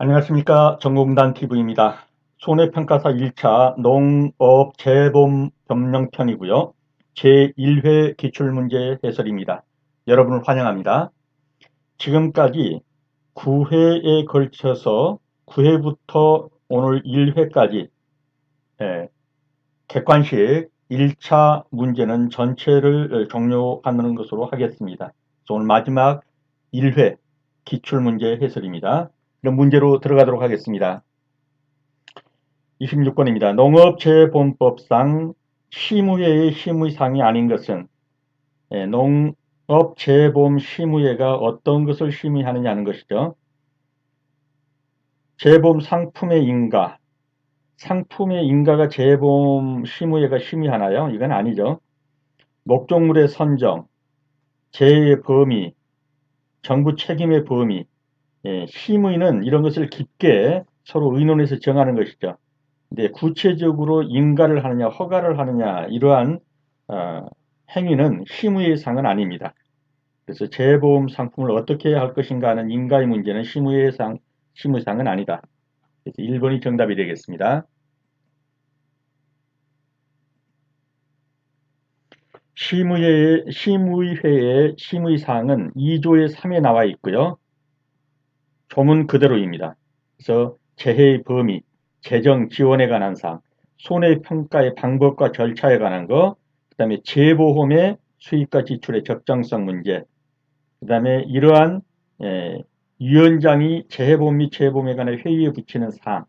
안녕하십니까. 정공단TV입니다. 손해평가사 1차 농업재보험 변경편이고요. 제1회 기출문제 해설입니다. 여러분을 환영합니다. 지금까지 9회에 걸쳐서 9회부터 오늘 1회까지 객관식 1차 문제는 전체를 종료하는 것으로 하겠습니다. 오늘 마지막 1회 기출문제 해설입니다. 그럼 문제로 들어가도록 하겠습니다. 26번입니다. 농업재보험법상 심의회의 심의사항이 아닌 것은 농업재보험 심의회가 어떤 것을 심의하느냐는 것이죠. 재보험 상품의 인가, 상품의 인가가 재보험 심의회가 심의하나요? 이건 아니죠. 목적물의 선정, 재해의 범위, 정부 책임의 범위, 심의는 이런 것을 깊게 서로 의논해서 정하는 것이죠. 근데 구체적으로 인가를 하느냐 허가를 하느냐 이러한 행위는 심의의 사항은 아닙니다. 그래서 재보험 상품을 어떻게 해야 할 것인가 하는 인가의 문제는 심의의 사항은 아니다. 그래서 1번이 정답이 되겠습니다. 심의회의 심의사항은 2조의 3에 나와 있고요. 조문 그대로입니다. 그래서 재해의 범위, 재정 지원에 관한 사항, 손해평가의 방법과 절차에 관한 거, 그 다음에 재보험의 수입과 지출의 적정성 문제, 그 다음에 이러한 위원장이 재해보험 및 재보험에 관한 회의에 붙이는 사항,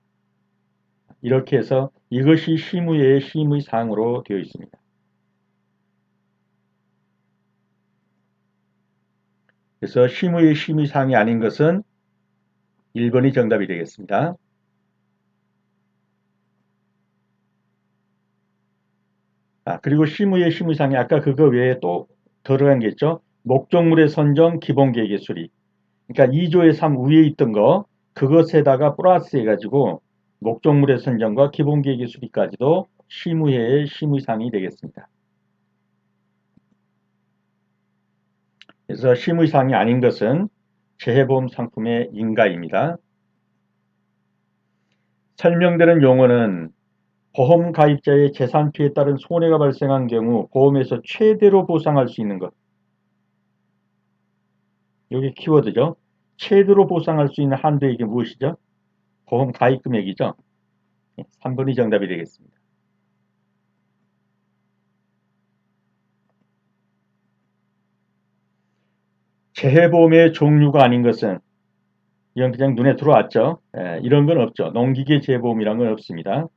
이렇게 해서 이것이 심의회의 심의사항으로 되어 있습니다. 그래서 심의의 심의사항이 아닌 것은 1번이 정답이 되겠습니다. 그리고 심의의 심의사항이 아까 그거 외에 또 들어간 게 있죠. 목적물의 선정, 기본계획의 수립. 그러니까 2조의 3 위에 있던 거 그것에다가 플러스 해가지고 목적물의 선정과 기본계획의 수립까지도 심의회의 심의사항이 되겠습니다. 그래서 심의사항이 아닌 것은 재해보험 상품의 인가입니다. 설명되는 용어는 보험 가입자의 재산 피해에 따른 손해가 발생한 경우 보험에서 최대로 보상할 수 있는 것. 여기 키워드죠. 최대로 보상할 수 있는 한도액이 무엇이죠? 보험 가입 금액이죠. 3번이 정답이 되겠습니다. 재해보험의 종류가 아닌 것은 이건 그냥 눈에 들어왔죠. 이런 건 없죠. 농기계 재보험이란 건 없습니다.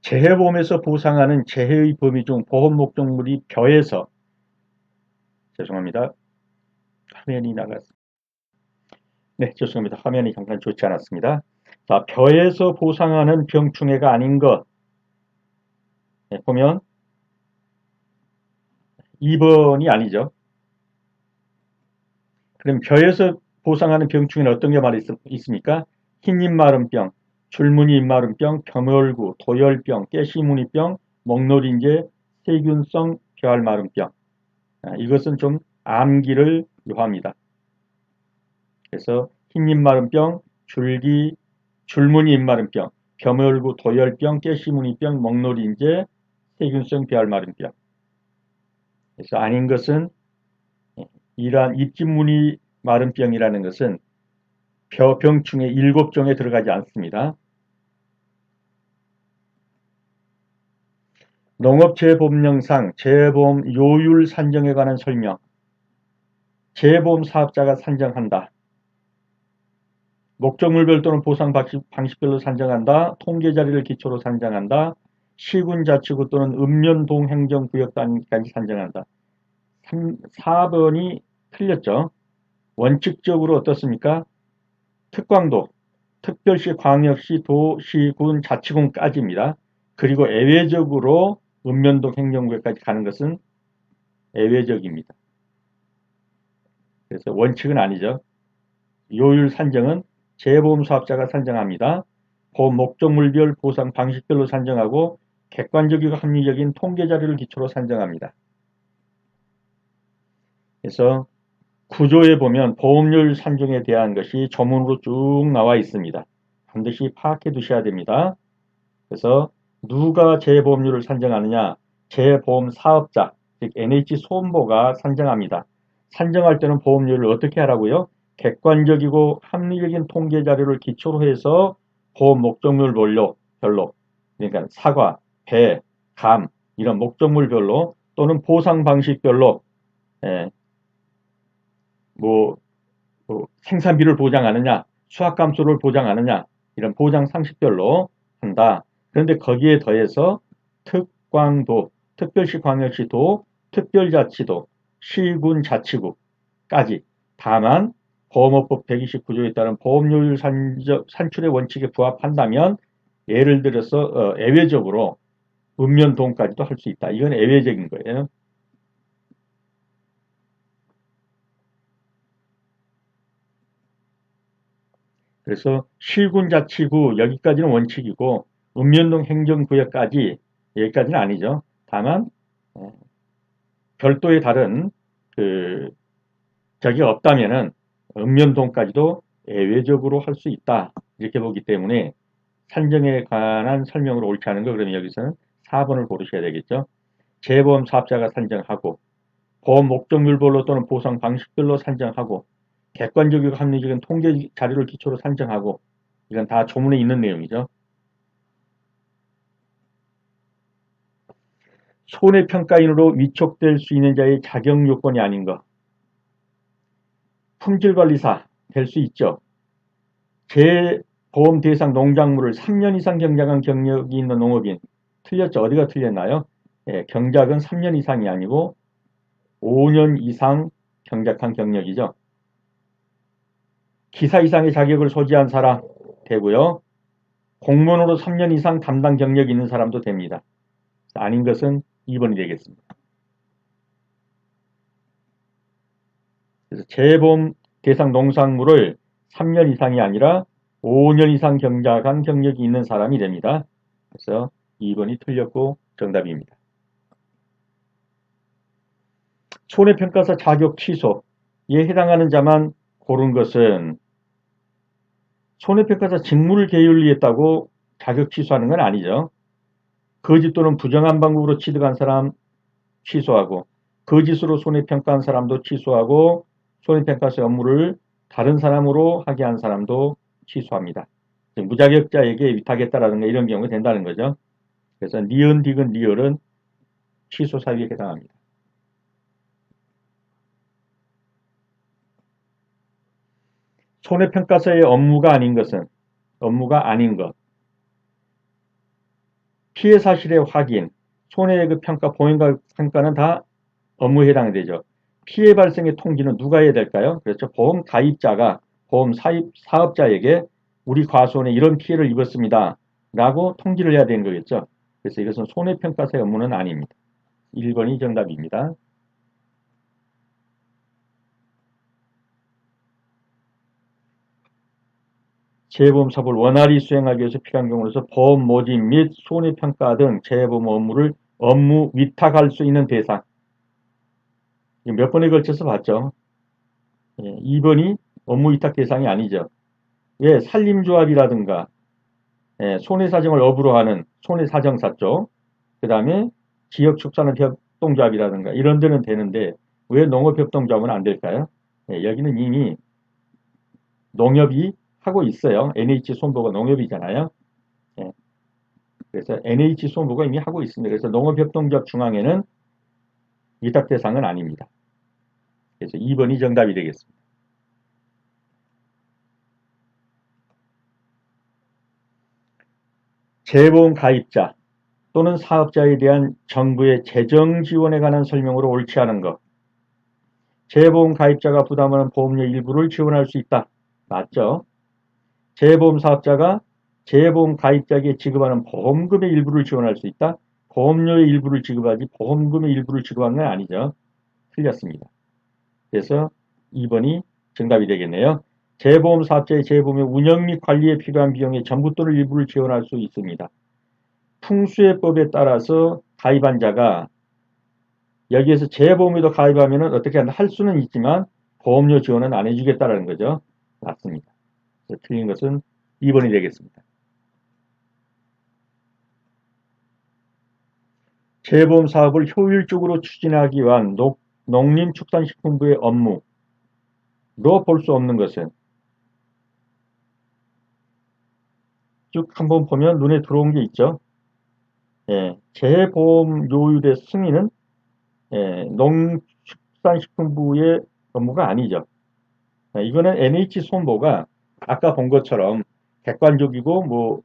재해보험에서 보상하는 재해의 범위 중 보험 목적물이 벼에서 죄송합니다. 화면이 나갔습니다. 네, 죄송합니다. 화면이 잠깐 좋지 않았습니다. 자, 벼에서 보상하는 병충해가 아닌 것 보면 2번이 아니죠. 그럼 벼에서 보상하는 병충해는 어떤 게 많이 있습니까? 흰입마름병, 줄무늬 입마름병, 겸혈구, 도열병, 깨시무늬병, 먹노린재, 세균성 벼알마름병. 이것은 좀 암기를 요합니다. 그래서 흰입마름병, 줄무늬 입마름병, 겸혈구, 도열병, 깨시무늬병, 먹노린재, 세균성 벼알마름병. 그래서 아닌 것은 이러한 입집무늬 마름병이라는 것은 병충해 7종에 들어가지 않습니다. 농업재보험령상 재보험 요율 산정에 관한 설명. 재보험 사업자가 산정한다. 목적물별 또는 보상 방식별로 산정한다. 통계자료를 기초로 산정한다. 시군자치구 또는 읍면동행정구역 단위까지 산정한다. 4번이 틀렸죠. 원칙적으로 어떻습니까? 특광도, 특별시, 광역시, 도시, 군, 자치군까지입니다. 그리고 예외적으로 읍면동 행정구역까지 가는 것은 예외적입니다. 그래서 원칙은 아니죠. 요율 산정은 재보험 사업자가 산정합니다. 보험 목적물별 보상 방식별로 산정하고 객관적이고 합리적인 통계 자료를 기초로 산정합니다. 그래서 구조에 보면 보험료율 산정에 대한 것이 조문으로 쭉 나와 있습니다. 반드시 파악해 두셔야 됩니다. 그래서 누가 재보험료를 산정하느냐? 재보험 사업자, 즉 NH소음보가 산정합니다. 산정할 때는 보험료를 어떻게 하라고요? 객관적이고 합리적인 통계 자료를 기초로 해서 보험 목적물별로, 그러니까 사과, 배, 감 이런 목적물별로 또는 보상 방식별로 예, 뭐 생산비를 보장하느냐, 수확감소를 보장하느냐 이런 보장 상식별로 한다. 그런데 거기에 더해서 특광도, 특별시 광역시도, 특별자치도, 시군 자치구까지 다만 보험업법 129조에 따른 보험료율 산출의 원칙에 부합한다면 예를 들어서 예외적으로 읍면동까지도 할 수 있다. 이건 예외적인 거예요. 그래서 시군자치구 여기까지는 원칙이고 읍면동 행정구역까지 여기까지는 아니죠. 다만 별도의 다른 그 적이 없다면은 읍면동까지도 예외적으로 할 수 있다 이렇게 보기 때문에 산정에 관한 설명으로 옳지 않은 거 그러면 여기서는 4번을 고르셔야 되겠죠. 재보험 사업자가 산정하고 보험 목적물별로 또는 보상 방식별로 산정하고 객관적이고 합리적인 통계 자료를 기초로 산정하고 이건 다 조문에 있는 내용이죠. 손해평가인으로 위촉될 수 있는 자의 자격 요건이 아닌 것. 품질관리사 될 수 있죠. 재보험 대상 농작물을 3년 이상 경작한 경력이 있는 농업인. 틀렸죠. 어디가 틀렸나요? 예, 경작은 3년 이상이 아니고 5년 이상 경작한 경력이죠. 기사 이상의 자격을 소지한 사람 되고요. 공무원으로 3년 이상 담당 경력이 있는 사람도 됩니다. 아닌 것은 2번이 되겠습니다. 그래서 재보험 대상 농산물을 3년 이상이 아니라 5년 이상 경작한 경력이 있는 사람이 됩니다. 그래서 2번이 틀렸고 정답입니다. 손해평가사 자격 취소에 해당하는 자만 고른 것은 손해평가사 직무를 게을리했다고 자격 취소하는 건 아니죠. 거짓 또는 부정한 방법으로 취득한 사람 취소하고 거짓으로 손해평가한 사람도 취소하고 손해평가사 업무를 다른 사람으로 하게 한 사람도 취소합니다. 무자격자에게 위탁했다라든가 이런 경우가 된다는 거죠. 그래서 니은, 디귿, 리을은 취소 사유에 해당합니다. 손해평가사의 업무가 아닌 것은 업무가 아닌 것. 피해 사실의 확인, 손해그 평가, 보행가 평가는 다 업무에 해당되죠. 피해 발생의 통지는 누가 해야 될까요? 그렇죠. 보험 가입자가 보험 사업자에게 우리 과수원에 이런 피해를 입었습니다. 라고 통지를 해야 되는 거겠죠. 그래서 이것은 손해평가사의 업무는 아닙니다. 1번이 정답입니다. 재보험 사업을 원활히 수행하기 위해서 필요한 경우로서 보험 모집 및 손해평가 등 재보험 업무를 업무 위탁할 수 있는 대상. 몇 번에 걸쳐서 봤죠. 2번이 업무 위탁 대상이 아니죠. 예, 산림조합이라든가 손해사정을 업으로 하는 손해사정사 쪽, 그 다음에 지역축산업협동조합이라든가 이런 데는 되는데 왜 농업협동조합은 안 될까요? 여기는 이미 농협이 하고 있어요. NH손보가 농협이잖아요. 예, 그래서 NH손보가 이미 하고 있습니다. 그래서 농업협동조합 중앙에는 위탁 대상은 아닙니다. 그래서 2번이 정답이 되겠습니다. 재보험 가입자 또는 사업자에 대한 정부의 재정 지원에 관한 설명으로 옳지 않은 것. 재보험 가입자가 부담하는 보험료 일부를 지원할 수 있다. 맞죠? 재보험 사업자가 재보험 가입자에게 지급하는 보험금의 일부를 지원할 수 있다. 보험료의 일부를 지급하지 보험금의 일부를 지급하는 건 아니죠. 틀렸습니다. 그래서 2번이 정답이 되겠네요. 재보험 사업자의 재보험의 운영 및 관리에 필요한 비용의 전부 또는 일부를 지원할 수 있습니다. 풍수해법에 따라서 가입한 자가 여기에서 재보험에도 가입하면은 어떻게 할 수는 있지만 보험료 지원은 안 해주겠다라는 거죠. 맞습니다. 그래서 틀린 것은 2번이 되겠습니다. 재보험 사업을 효율적으로 추진하기 위한 농림축산식품부의 업무로 볼 수 없는 것은 쭉 한번 보면 눈에 들어온 게 있죠. 예, 재보험 요율의 승인은 농축산식품부의 업무가 아니죠. 이거는 NH손보가 아까 본 것처럼 객관적이고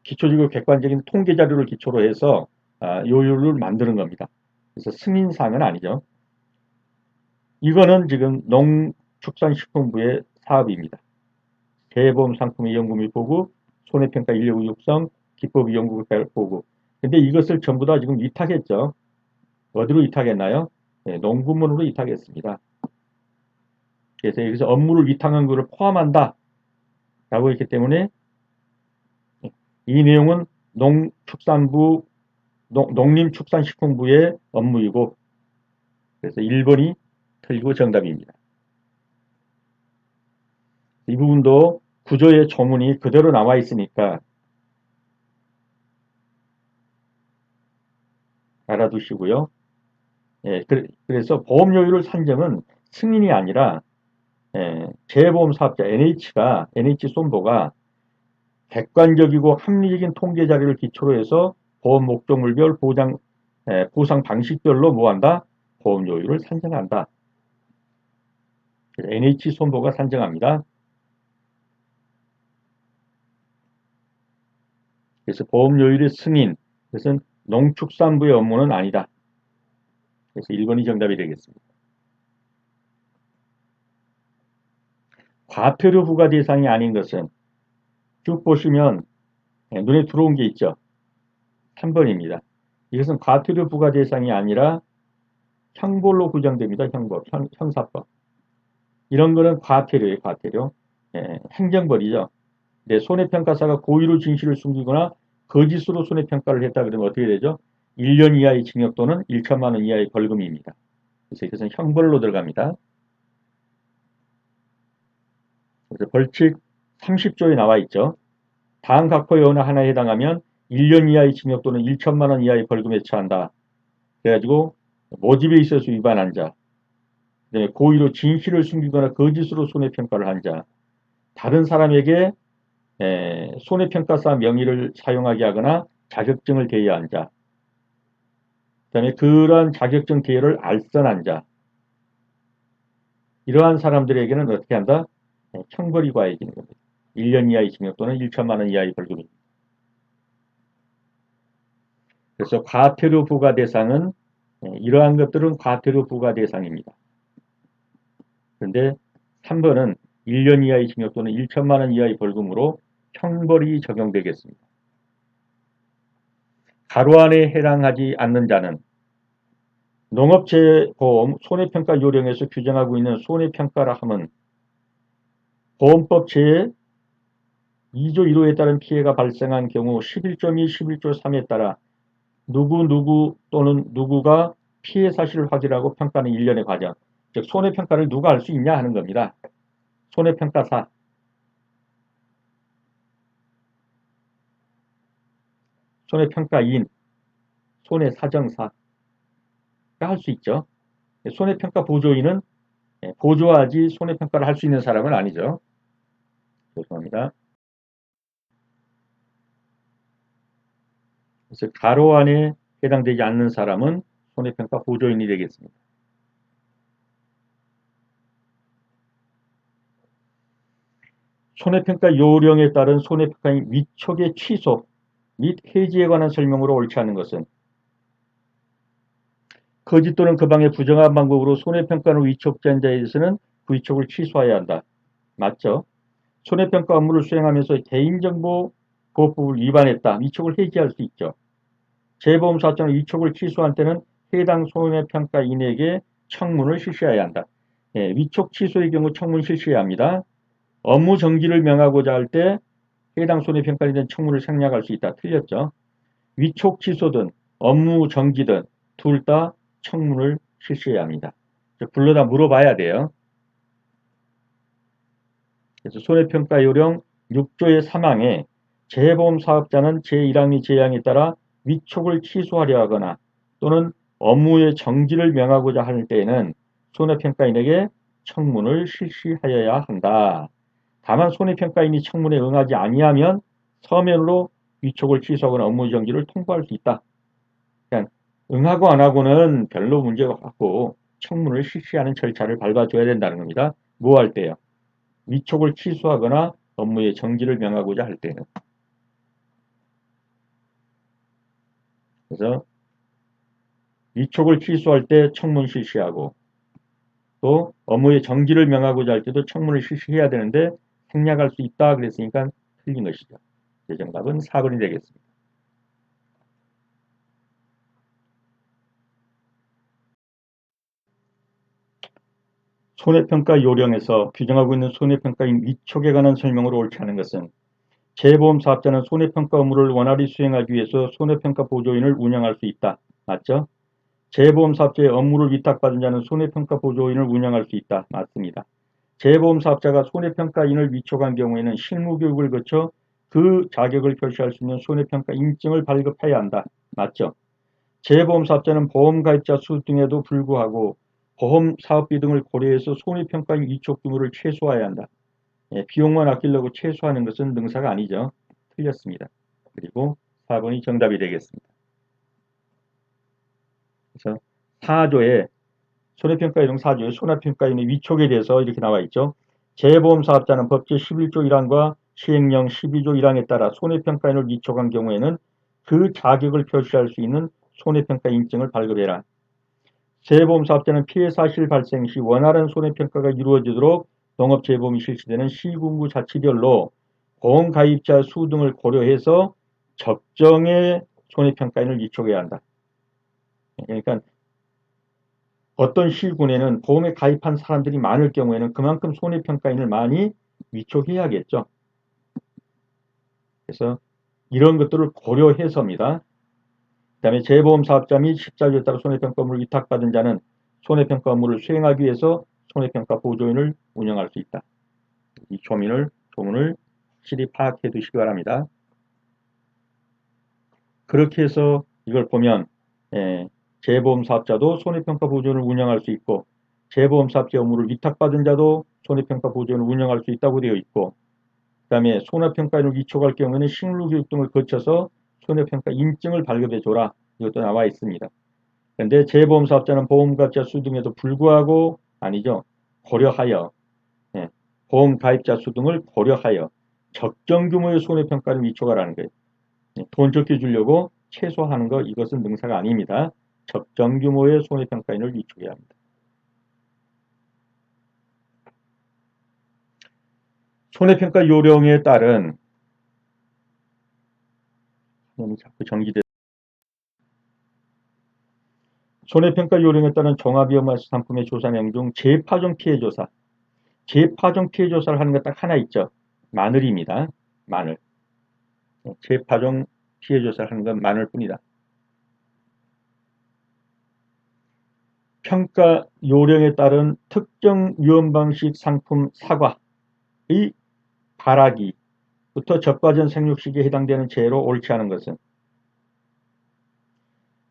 기초적이고 객관적인 통계 자료를 기초로 해서 요율을 만드는 겁니다. 그래서 승인사항은 아니죠. 이거는 지금 농축산식품부의 사업입니다. 재보험 상품의 연구 및 보고, 손해평가 인력 육성, 기법 연구 보고. 근데 이것을 전부 다 지금 위탁했죠. 어디로 위탁했나요? 네, 농구문으로 위탁했습니다. 그래서 여기서 업무를 위탁한 것을 포함한다 라고 했기 때문에 이 내용은 농림축산식품부의 업무이고, 그래서 1번이 틀리고 정답입니다. 이 부분도 구조의 조문이 그대로 나와 있으니까 알아두시고요. 예, 그래서 보험료율 산정은 승인이 아니라 재보험 사업자 NH손보가 객관적이고 합리적인 통계 자료를 기초로 해서 보험 목적물별 보상 방식별로 뭐한다? 보험료율을 산정한다. NH손보가 산정합니다. 그래서 보험료율의 승인, 그것은 농축산부의 업무는 아니다. 그래서 1번이 정답이 되겠습니다. 과태료 부과 대상이 아닌 것은 쭉 보시면 눈에 들어온 게 있죠. 3번입니다. 이것은 과태료 부과 대상이 아니라 형벌로 규정됩니다. 형사법. 이런 거는 과태료예요. 과태료. 행정벌이죠. 손해평가사가 고의로 진실을 숨기거나 거짓으로 손해평가를 했다 그러면 어떻게 되죠? 1년 이하의 징역 또는 1천만 원 이하의 벌금입니다. 그래서 이것은 형벌로 들어갑니다. 그래서 벌칙 30조에 나와 있죠. 다음 각호의 어느 하나에 해당하면 1년 이하의 징역 또는 1천만 원 이하의 벌금에 처한다. 그래가지고 모집에 있어서 위반한 자, 고의로 진실을 숨기거나 거짓으로 손해평가를 한 자, 다른 사람에게 손해평가사 명의를 사용하게 하거나 자격증을 대여한 자, 그 다음에 그러한 자격증 대여를 알선한 자, 이러한 사람들에게는 어떻게 한다? 형벌이 가해지는 겁니다. 1년 이하의 징역 또는 1천만 원 이하의 벌금입니다. 그래서 과태료 부과 대상은 이러한 것들은 과태료 부과 대상입니다. 그런데 3번은 1년 이하의 징역 또는 1천만 원 이하의 벌금으로 형벌이 적용되겠습니다. 가로 안에 해당하지 않는 자는 농업재보험 손해평가 요령에서 규정하고 있는 손해평가라 함은 보험법 제2조 1호에 따른 피해가 발생한 경우 11.2, 11조 3에 따라 누구 또는 누구가 피해 사실을 확인하고 평가하는 일련의 과정, 즉 손해평가를 누가 할 수 있냐 하는 겁니다. 손해평가사, 손해평가인, 손해사정사가 할 수 있죠. 손해평가 보조인은 보조하지 손해평가를 할 수 있는 사람은 아니죠. 죄송합니다. 그래서 가로 안에 해당되지 않는 사람은 손해평가 보조인이 되겠습니다. 손해평가 요령에 따른 손해평가인 위촉의 취소 및 해지에 관한 설명으로 옳지 않은 것은 거짓 또는 그 방의 부정한 방법으로 손해평가를 위촉한 자에 대해서는 그 위촉을 취소해야 한다. 맞죠? 손해평가 업무를 수행하면서 개인정보 보호법을 위반했다. 위촉을 해지할 수 있죠. 재보험사업자는 위촉을 취소한 때는 해당 손해평가인에게 청문을 실시해야 한다. 위촉 취소의 경우 청문 실시해야 합니다. 업무 정지를 명하고자 할 때 해당 손해평가인은 청문을 생략할 수 있다. 틀렸죠. 위촉 취소든 업무 정지든 둘 다 청문을 실시해야 합니다. 불러다 물어봐야 돼요. 그래서 손해평가 요령 6조의 3항에 재보험 사업자는 제1항 및 제2항에 따라 위촉을 취소하려 하거나 또는 업무의 정지를 명하고자 할 때에는 손해평가인에게 청문을 실시하여야 한다. 다만 손해평가인이 청문에 응하지 아니하면 서면으로 위촉을 취소하거나 업무 정지를 통보할 수 있다. 그러니까 응하고 안 하고는 별로 문제가 없고 청문을 실시하는 절차를 밟아줘야 된다는 겁니다. 뭐 할 때요? 위촉을 취소하거나 업무의 정지를 명하고자 할 때는. 그래서 위촉을 취소할 때 청문 실시하고 또 업무의 정지를 명하고자 할 때도 청문을 실시해야 되는데 생략할 수 있다 그랬으니까 틀린 것이죠. 정답은 4번이 되겠습니다. 손해평가 요령에서 규정하고 있는 손해평가인 위촉에 관한 설명으로 옳지 않은 것은 재보험 사업자는 손해평가 업무를 원활히 수행하기 위해서 손해평가 보조인을 운영할 수 있다. 맞죠? 재보험 사업자의 업무를 위탁받은 자는 손해평가 보조인을 운영할 수 있다. 맞습니다. 재보험 사업자가 손해평가인을 위촉한 경우에는 실무교육을 거쳐 그 자격을 표시할 수 있는 손해평가 인증을 발급해야 한다. 맞죠? 재보험 사업자는 보험 가입자 수 등에도 불구하고 보험 사업비 등을 고려해서 손해평가인 위촉 규모를 최소화해야 한다. 비용만 아끼려고 최소화하는 것은 능사가 아니죠. 틀렸습니다. 그리고 4번이 정답이 되겠습니다. 그래서 4조에 손해평가요령 4조의 손해평가인의 위촉에 대해서 이렇게 나와 있죠. 재보험 사업자는 법제 11조 1항과 시행령 12조 1항에 따라 손해평가인을 위촉한 경우에는 그 자격을 표시할 수 있는 손해평가 인증을 발급해라. 재보험 사업자는 피해 사실 발생 시 원활한 손해평가가 이루어지도록 농업재보험이 실시되는 시군구 자치별로 보험 가입자 수 등을 고려해서 적정의 손해평가인을 위촉해야 한다. 그러니까 어떤 시군에는 보험에 가입한 사람들이 많을 경우에는 그만큼 손해평가인을 많이 위촉해야겠죠. 그래서 이런 것들을 고려해서입니다. 그 다음에 재보험 사업자 및 십자주에 따라 손해평가 업무를 위탁받은 자는 손해평가 업무를 수행하기 위해서 손해평가 보조인을 운영할 수 있다. 이 조문을 확실히 파악해 두시기 바랍니다. 그렇게 해서 이걸 보면 재보험 사업자도 손해평가 보조인을 운영할 수 있고 재보험 사업자 업무를 위탁받은 자도 손해평가 보조인을 운영할 수 있다고 되어 있고 그 다음에 손해평가인을 위촉할 경우에는 실무교육 등을 거쳐서 손해평가 인증을 발급해 줘라. 이것도 나와 있습니다. 그런데 재보험 사업자는 보험 가입자 수 등에도 불구하고 아니죠. 고려하여 보험 가입자 수 등을 고려하여 적정 규모의 손해평가를 위촉하라는 거예요. 돈 적게 주려고 최소화하는 거 이것은 능사가 아닙니다. 적정 규모의 손해평가인을 위촉해야 합니다. 손해평가 요령에 따른 자꾸 정지돼. 손해평가 요령에 따른 종합위험화 상품의 조사 내용 중 재파종 피해 조사. 재파종 피해 조사를 하는 것 딱 하나 있죠. 마늘입니다. 마늘. 재파종 피해 조사를 하는 건 마늘뿐이다. 평가 요령에 따른 특정 위험 방식 상품 사과의 발하기부터 적과전 생육시기에 해당되는 재해로 옳지 않은 것은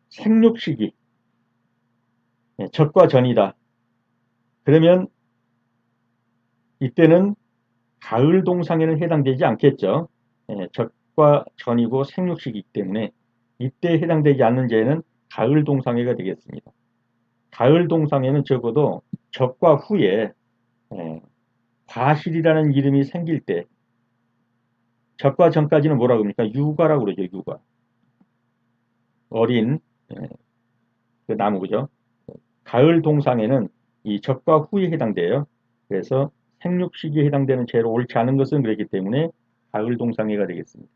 생육시기, 적과전이다. 그러면 이때는 가을 동상에는 해당되지 않겠죠. 적과전이고 생육시기이기 때문에 이때 해당되지 않는 재해는 가을 동상해가 되겠습니다. 가을 동상에는 적어도 적과 후에 과실이라는 이름이 생길 때 적과 전까지는 뭐라고 합니까? 유과라고 그러죠. 유과. 어린 그 나무 그죠? 가을 동상에는 이 적과 후에 해당돼요. 그래서 생육 시기에 해당되는 재로 옳지 않은 것은 그렇기 때문에 가을 동상해가 되겠습니다.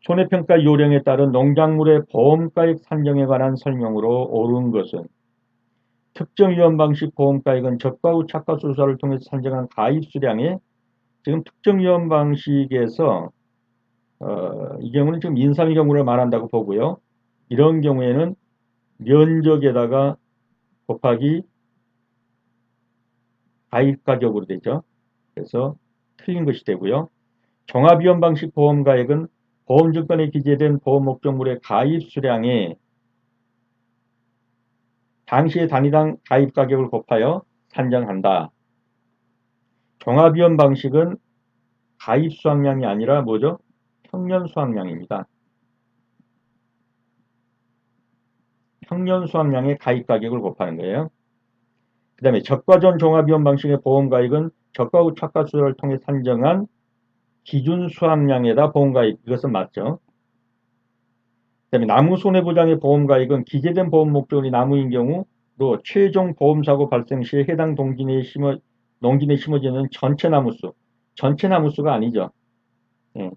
손해평가 요령에 따른 농작물의 보험가액 산정에 관한 설명으로 옳은 것은 특정 위험 방식 보험가액은 적과 후 착과 수사를 통해서 산정한 가입 수량에 지금 특정 위험 방식에서 이 경우는 지금 인삼의 경우를 말한다고 보고요. 이런 경우에는 면적에다가 곱하기 가입 가격으로 되죠. 그래서 틀린 것이 되고요. 종합위험 방식 보험가액은 보험증권에 기재된 보험 목적물의 가입 수량에 당시의 단위당 가입 가격을 곱하여 산정한다. 종합위험 방식은 가입 수확량이 아니라 뭐죠? 평년 수확량입니다. 평년 수확량의 가입 가격을 곱하는 거예요. 그 다음에 적과전 종합위험 방식의 보험가입은 적과 후 착과수를 통해 산정한 기준 수확량에다 보험가입. 이것은 맞죠. 그 다음에 나무 손해보장의 보험가입은 기재된 보험 목적이 나무인 경우로 최종 보험사고 발생 시에 해당 농지내에 심어지는 전체 나무수. 전체 나무수가 아니죠. 예.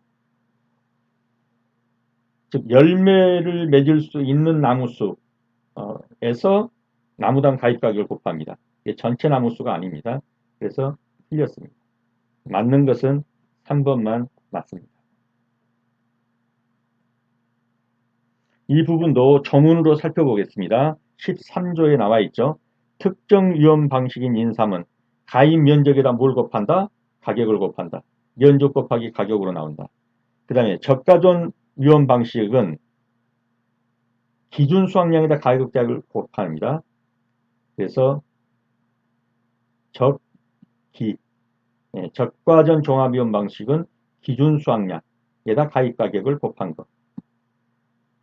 즉 열매를 맺을 수 있는 나무수에서 나무당 가입가격을 곱합니다. 이게 전체 나무수가 아닙니다. 그래서 틀렸습니다. 맞는 것은 3번만 맞습니다. 이 부분도 전문으로 살펴보겠습니다. 13조에 나와 있죠. 특정 위험 방식인 인삼은 가입 면적에다 뭘 곱한다? 가격을 곱한다. 면적 곱하기 가격으로 나온다. 그 다음에 저가전 위험 방식은 기준 수확량에다 가격을 곱합니다. 그래서 적과전 종합위험 방식은 기준 수확량에다 가입 가격을 곱한 것.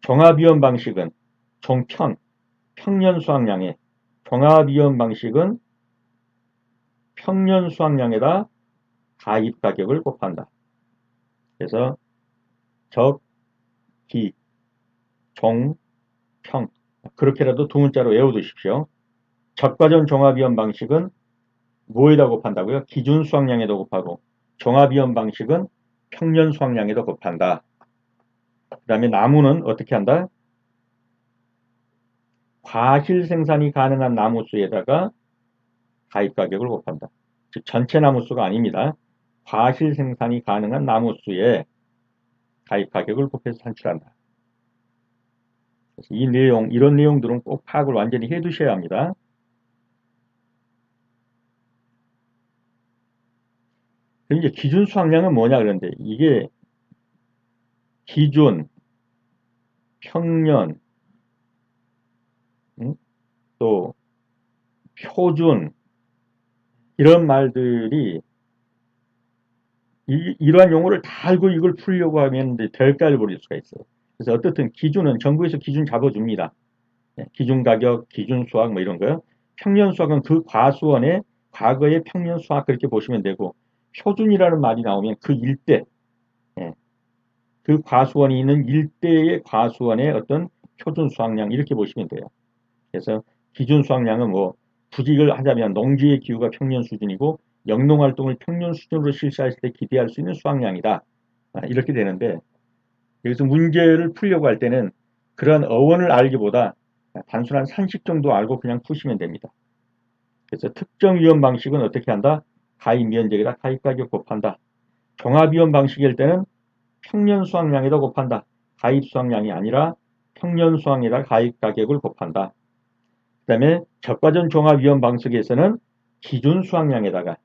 종합위험 방식은 평년 수확량에 종합위험 방식은 평년 수확량에다 가입 가격을 곱한다. 그래서 적, 기, 종, 평 그렇게라도 두 문자로 외워두십시오. 적과전 종합위험 방식은 뭐에다 곱한다고요? 기준 수확량에도 곱하고 종합위험 방식은 평년 수확량에도 곱한다. 그 다음에 나무는 어떻게 한다? 과실 생산이 가능한 나무수에다가 가입 가격을 곱한다. 즉 전체 나무수가 아닙니다. 과실 생산이 가능한 나무수에 가입 가격을 곱해서 산출한다. 그래서 이런 내용들은 꼭 파악을 완전히 해 두셔야 합니다. 그럼 이제 기준 수확량은 뭐냐 그런데 이게 기준, 평년, 또 표준 이런 말들이 이러한 용어를 다 알고 이걸 풀려고 하면 될까를 모를 수가 있어요. 그래서 어떻든 기준은 정부에서 기준 잡아줍니다. 기준 가격, 기준 수확 뭐 이런 거요. 평년 수확은 그 과수원의 과거의 평년 수확 그렇게 보시면 되고 표준이라는 말이 나오면 그 일대, 그 과수원이 있는 일대의 과수원의 어떤 표준 수확량 이렇게 보시면 돼요. 그래서 기준 수확량은 뭐 부직을 하자면 농지의 기후가 평년 수준이고 영농활동을 평년 수준으로 실시했을 때 기대할 수 있는 수확량이다. 이렇게 되는데 여기서 문제를 풀려고 할 때는 그런 어원을 알기보다 단순한 산식 정도 알고 그냥 푸시면 됩니다. 그래서 특정 위험 방식은 어떻게 한다? 가입 면적에다 가입 가격 곱한다. 종합 위험 방식일 때는 평년 수확량에다 곱한다. 가입 수확량이 아니라 평년 수확에다 가입 가격을 곱한다. 그 다음에 적과전 종합위험 방식에서는 기준 수확량에다가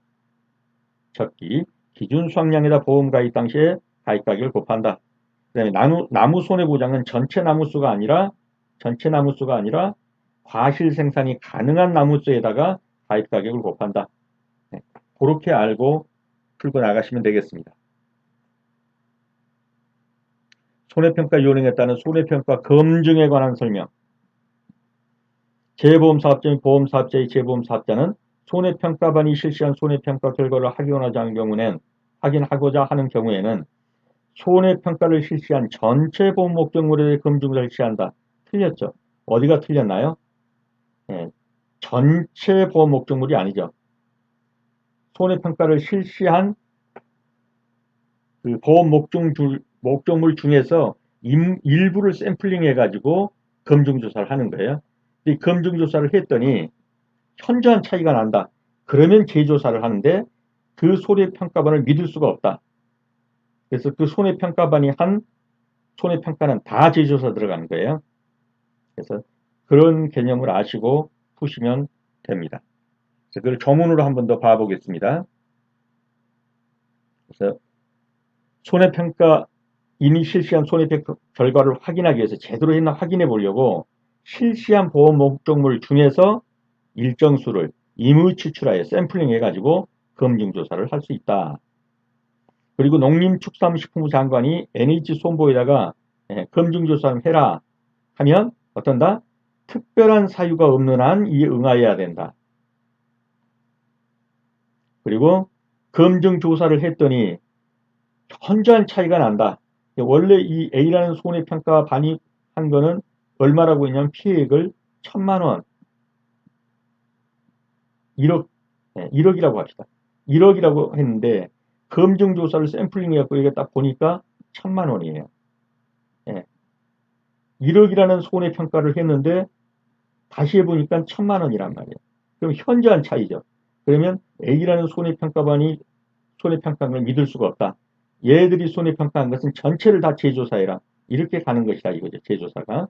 기준 수확량에다 보험 가입 당시에 가입 가격을 곱한다. 그 다음에 나무 손해보장은 전체 나무수가 아니라 과실 생산이 가능한 나무수에다가 가입 가격을 곱한다. 그렇게 알고 풀고 나가시면 되겠습니다. 손해평가 요령에 따른 손해평가 검증에 관한 설명. 재보험사업자 및 보험사업자의 재보험사업자는 손해평가반이 실시한 손해평가 결과를 확인하고자 하는 경우에는 손해평가를 실시한 전체 보험 목적물에 대해 검증을 실시한다. 틀렸죠? 어디가 틀렸나요? 전체 보험 목적물이 아니죠. 손해평가를 실시한 그 보험 목적물 중에서 일부를 샘플링 해가지고 검증조사를 하는 거예요. 이 검증조사를 했더니 현저한 차이가 난다. 그러면 재조사를 하는데 그 손해평가반을 믿을 수가 없다. 그래서 그 손해평가반이 한 손해평가는 다 제조사 들어가는 거예요. 그래서 그런 개념을 아시고 푸시면 됩니다. 그래서 그걸 조문으로 한 번 더 봐보겠습니다. 그래서 손해평가인이 실시한 손해평가 결과를 확인하기 위해서 제대로 했나 확인해 보려고 실시한 보험 목적물 중에서 일정 수를 임의 추출하여 샘플링 해가지고 검증조사를 할 수 있다. 그리고 농림축산식품부 장관이 NH손보에다가 검증조사를 해라 하면 어떤다? 특별한 사유가 없는 한 이에 응하여야 된다. 그리고 검증조사를 했더니 현저한 차이가 난다. 원래 이 A라는 손해평가반이 한 거는 얼마라고 했냐면 피해액을 1,000만 원, 1억, 1억이라고 합시다. 1억이라고 했는데 검증조사를 샘플링 해갖고 이게 딱 보니까 1,000만 원이에요. 1억이라는 손해평가를 했는데 다시 해보니까 1,000만 원이란 말이에요. 그럼 현저한 차이죠. 그러면 A라는 손해평가반이 손해평가한 걸 믿을 수가 없다. 얘들이 손해평가한 것은 전체를 다 재조사해라. 이렇게 가는 것이다 이거죠. 재조사가.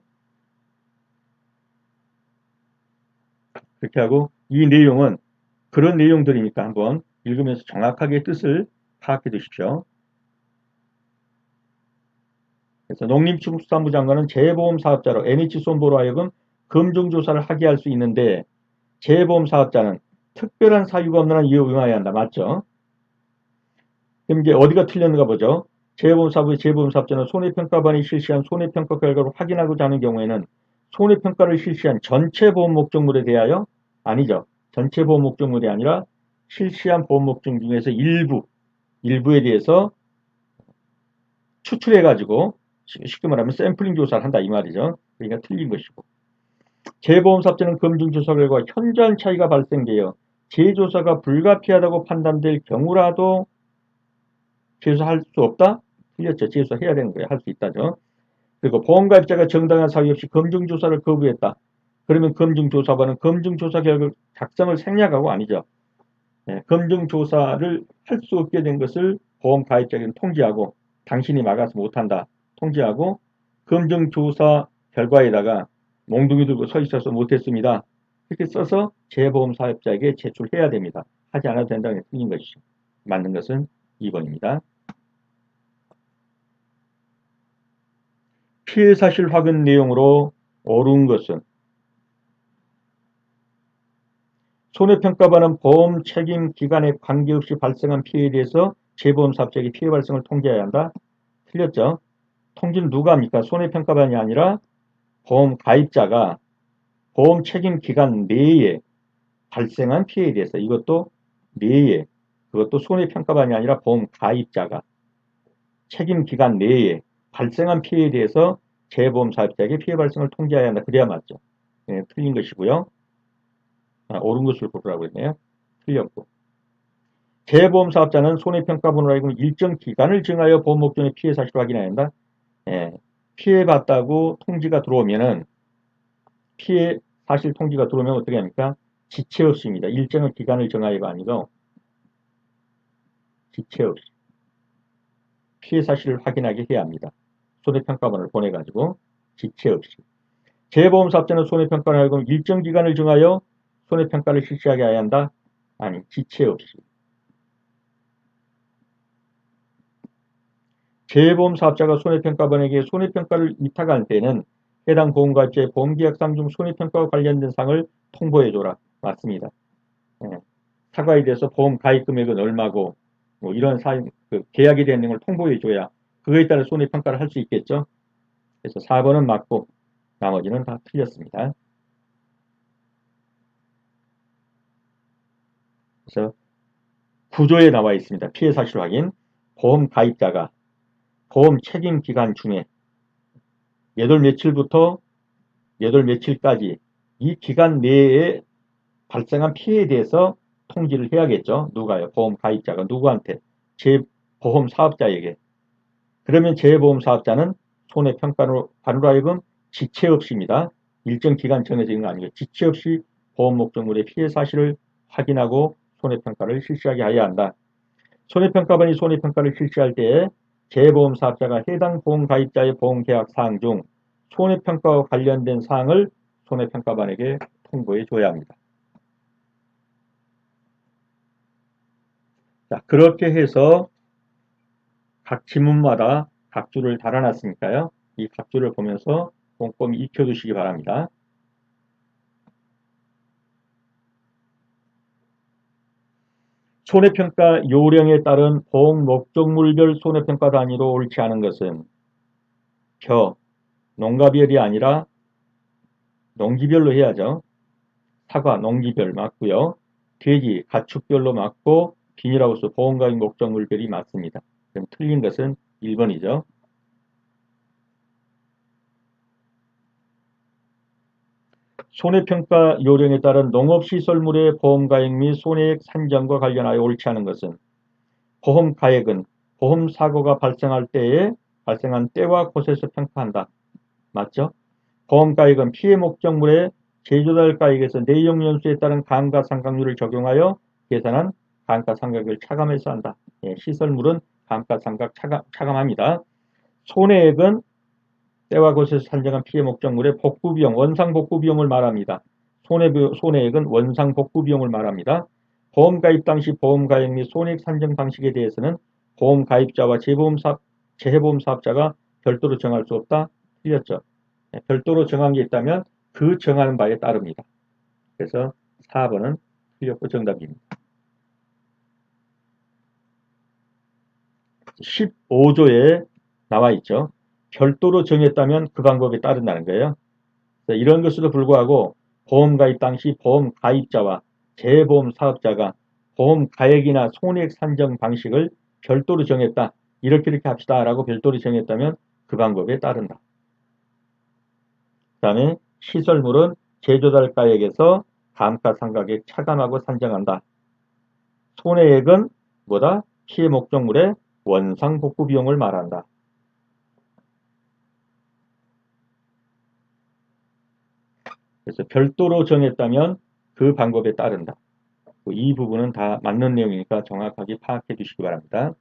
그렇게 하고 이 내용은 그런 내용들이니까 한번 읽으면서 정확하게 뜻을 파악해 두십시오. 그래서 농림축산부 장관은 재보험 사업자로 NH손보로 하여금 검증조사를 하게 할 수 있는데 재보험 사업자는 특별한 사유가 없는 한 이에 응하여야 한다. 맞죠? 그럼 이제 어디가 틀렸는가 보죠. 재보험사부의 재보험사업자는 손해평가반이 실시한 손해평가 결과를 확인하고자 하는 경우에는 손해평가를 실시한 전체 보험 목적물에 대하여 아니죠. 전체 보험 목적물이 아니라 실시한 보험 목적 중에서 일부에 대해서 추출해가지고 쉽게 말하면 샘플링 조사를 한다 이 말이죠. 그러니까 틀린 것이고. 재보험사업자는 검증조사 결과 현저한 차이가 발생되어 재조사가 불가피하다고 판단될 경우라도 재수할 수 없다? 틀렸죠. 재수해야 되는 거예요. 할 수 있다죠. 그리고 보험가입자가 정당한 사유 없이 검증조사를 거부했다. 그러면 검증조사반은 검증조사 결과 작성을 생략하고 아니죠. 검증조사를 할 수 없게 된 것을 보험가입자에게는 통지하고 당신이 막아서 못한다. 통지하고 검증조사 결과에다가 몽둥이 들고 서 있어서 못했습니다. 이렇게 써서 재보험사업자에게 제출해야 됩니다. 하지 않아도 된다는 게 틀린 것이죠. 맞는 것은 2번입니다. 피해 사실 확인 내용으로 옳은 것은 손해평가반은 보험 책임 기간에 관계없이 발생한 피해에 대해서 재보험사업자에게 피해 발생을 통지해야 한다. 틀렸죠. 통지는 누가 합니까? 손해평가반이 아니라 보험 가입자가 보험 책임 기간 내에 발생한 피해에 대해서 이것도 내에 그것도 손해평가반이 아니라 보험 가입자가 책임 기간 내에 발생한 피해에 대해서 재보험 사업자에게 피해 발생을 통지해야 한다. 그래야 맞죠. 틀린 것이고요. 옳은 것을 고르라고 했네요. 틀렸고. 재보험 사업자는 손해평가분으로 하여금 일정 기간을 정하여 보험 목적의 피해 사실을 확인해야 한다. 피해 봤다고 통지가 들어오면은 피해 사실 통지가 들어오면 어떻게 합니까? 지체 없이입니다. 일정한 기간을 정하여가 아니고 지체 없이 피해 사실을 확인하게 해야 합니다. 손해평가본을 보내가지고 지체 없이. 재보험사업자는 손해평가를 하여금 일정 기간을 정하여 손해평가를 실시하게 해야 한다? 아니, 지체 없이. 재보험사업자가 손해평가본에게 손해평가를 위탁할 때는 해당 보험가입자의 보험계약상 중 손해평가와 관련된 사항을 통보해줘라. 맞습니다. 사과에 대해서 보험 가입 금액은 얼마고 뭐 이런 사항, 계약에 대한 내용을 통보해줘야 그거에 따라 손해평가를 할 수 있겠죠. 그래서 4번은 맞고 나머지는 다 틀렸습니다. 그래서 구조에 나와 있습니다. 피해 사실 확인. 보험 가입자가 보험 책임 기간 중에 몇 월 며칠부터 몇 월 며칠까지 이 기간 내에 발생한 피해에 대해서 통지를 해야겠죠. 누가요? 보험 가입자가 누구한테? 재보험 사업자에게. 그러면 재보험 사업자는 손해평가로 하여금 지체 없이입니다. 일정 기간 정해져 있는 거 아니고 지체 없이 보험 목적물의 피해 사실을 확인하고 손해평가를 실시하게 해야 한다. 손해평가반이 손해평가를 실시할 때 재보험 사업자가 해당 보험 가입자의 보험 계약 사항 중 손해평가와 관련된 사항을 손해평가반에게 통보해 줘야 합니다. 자, 그렇게 해서 각 지문마다 각주를 달아놨으니까요. 이 각주를 보면서 꼼꼼히 익혀두시기 바랍니다. 손해평가 요령에 따른 보험 목적물별 손해평가 단위로 옳지 않은 것은 농가별이 아니라 농기별로 해야죠. 사과, 농기별 맞고요. 돼지, 가축별로 맞고 비닐하우스, 보험가입 목적물별이 맞습니다. 그럼 틀린 것은 1번이죠. 손해평가 요령에 따른 농업시설물의 보험가액 및 손해액 산정과 관련하여 옳지 않은 것은 보험가액은 보험사고가 발생할 때에 발생한 때와 곳에서 평가한다. 맞죠? 보험가액은 피해 목적물의 제조달가액에서 내용연수에 따른 감가상각률을 적용하여 계산한 감가상각을 차감해서 한다. 예, 시설물은 감가상각 차감합니다. 손해액은 때와 곳에서 산정한 피해 목적물의 복구비용, 원상복구비용을 말합니다. 손해액은 원상복구비용을 말합니다. 보험가입 당시 보험가액 및 손해액 산정 방식에 대해서는 보험가입자와 재해보험사업자가 별도로 정할 수 없다. 틀렸죠. 별도로 정한 게 있다면 그 정하는 바에 따릅니다. 그래서 4번은 틀렸고 정답입니다. 15조에 나와 있죠. 별도로 정했다면 그 방법에 따른다는 거예요. 이런 것에도 불구하고 보험 가입 당시 보험 가입자와 재보험 사업자가 보험 가액이나 손해액 산정 방식을 별도로 정했다. 이렇게 합시다 라고 별도로 정했다면 그 방법에 따른다. 그 다음에 시설물은 제조달가액에서 감가상각액 차감하고 산정한다. 손해액은 뭐다? 피해 목적물의 원상복구 비용을 말한다. 그래서 별도로 정했다면 그 방법에 따른다. 이 부분은 다 맞는 내용이니까 정확하게 파악해 주시기 바랍니다.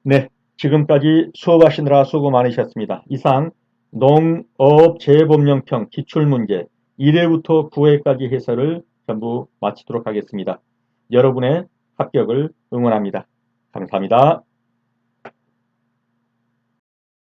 네, 지금까지 수업하시느라 수고 많으셨습니다. 이상 농업재해법령평 기출문제 1회부터 9회까지 해설을 전부 마치도록 하겠습니다. 여러분의 합격을 응원합니다. 감사합니다.